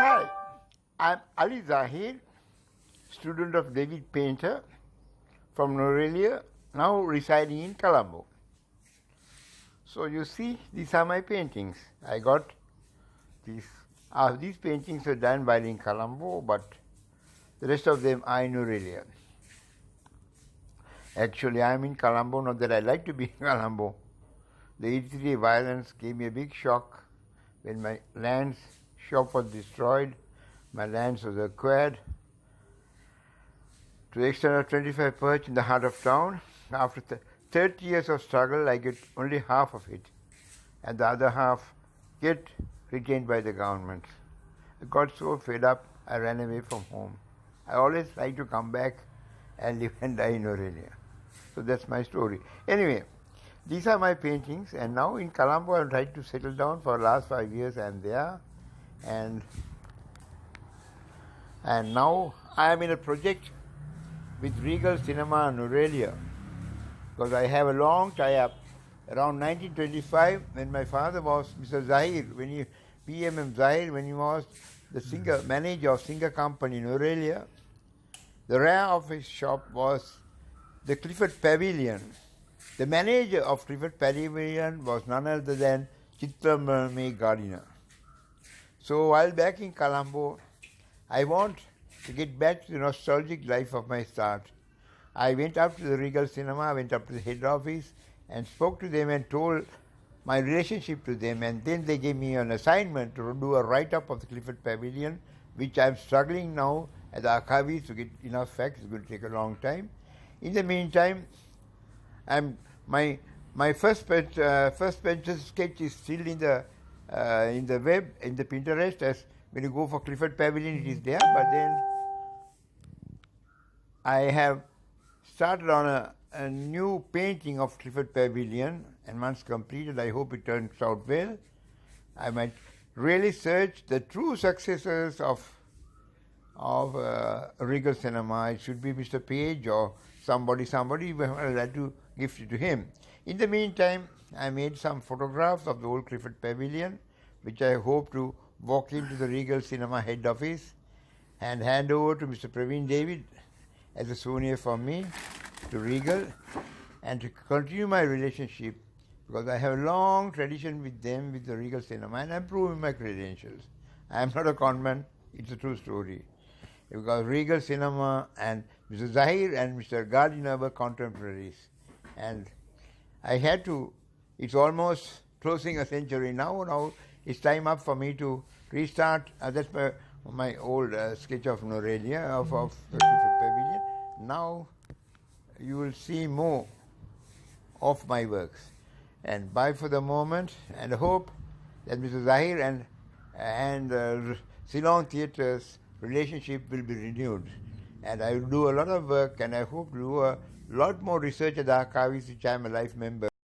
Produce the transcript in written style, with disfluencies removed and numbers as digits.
Hi, I'm Ali Zahir, student of David Painter from Nuwara Eliya, now residing in Colombo. So you see, these are my paintings. I got these. These paintings were done while in Colombo, but the rest of them are in Nuwara Eliya. Actually, I'm in Colombo, not that I like to be in Colombo. The 83 violence gave me a big shock when my land's shop was destroyed. My lands was acquired to the extent of 25 perch in the heart of town. After 30 years of struggle, I get only half of it, and the other half get retained by the government. I got so fed up, I ran away from home. I always like to come back and live and die in Nuwara Eliya. So that's my story. Anyway, these are my paintings, and now in Colombo I'm trying to settle down. For the last 5 years I'm there, and now I am in a project with Regal Cinema Nuwara Eliya, because I have a long tie-up. Around 1925, when my father was Mr. Zahir, PMM Zahir, when he was the manager of Singer Company in Nuwara Eliya, the rear of his shop was the Clifford Pavilion. The manager of Clifford Pavilion was none other than Chitramani Gardiner. So while back in Colombo, I want to get back to the nostalgic life of my start. I went up to the Regal Cinema, went up to the head office and spoke to them and told my relationship to them, and then they gave me an assignment to do a write-up of the Clifford Pavilion, which I'm struggling now at the archives to get enough facts. It's going to take a long time. In the meantime, my first pencil sketch is still in the web, in the Pinterest. As when you go for Clifford Pavilion, it is there. But then I have started on a new painting of Clifford Pavilion, and once completed, I hope it turns out well. I might really search the true successors of Regal Cinema. It should be Mr. Page or somebody. I'd like to gift it to him. In the meantime, I made some photographs of the old Clifford Pavilion, which I hope to walk into the Regal Cinema head office and hand over to Mr. Praveen David as a souvenir from me to Regal, and to continue my relationship, because I have a long tradition with them, with the Regal Cinema, and I'm proving my credentials. I'm not a conman, it's a true story. Because Regal Cinema and Mr. Zahir and Mr. Gardiner were contemporaries. And I had to, it's almost closing a century now. Now it's time up for me to restart. That's my old sketch of Nuwara Eliya, of the Clifford Pavilion. Now you will see more of my works. And bye for the moment, and hope that Mr. Zahir and Ceylon Theatre's relationship will be renewed. And I will do a lot of work, and I hope to do a lot more research at the archives, which I am a life member.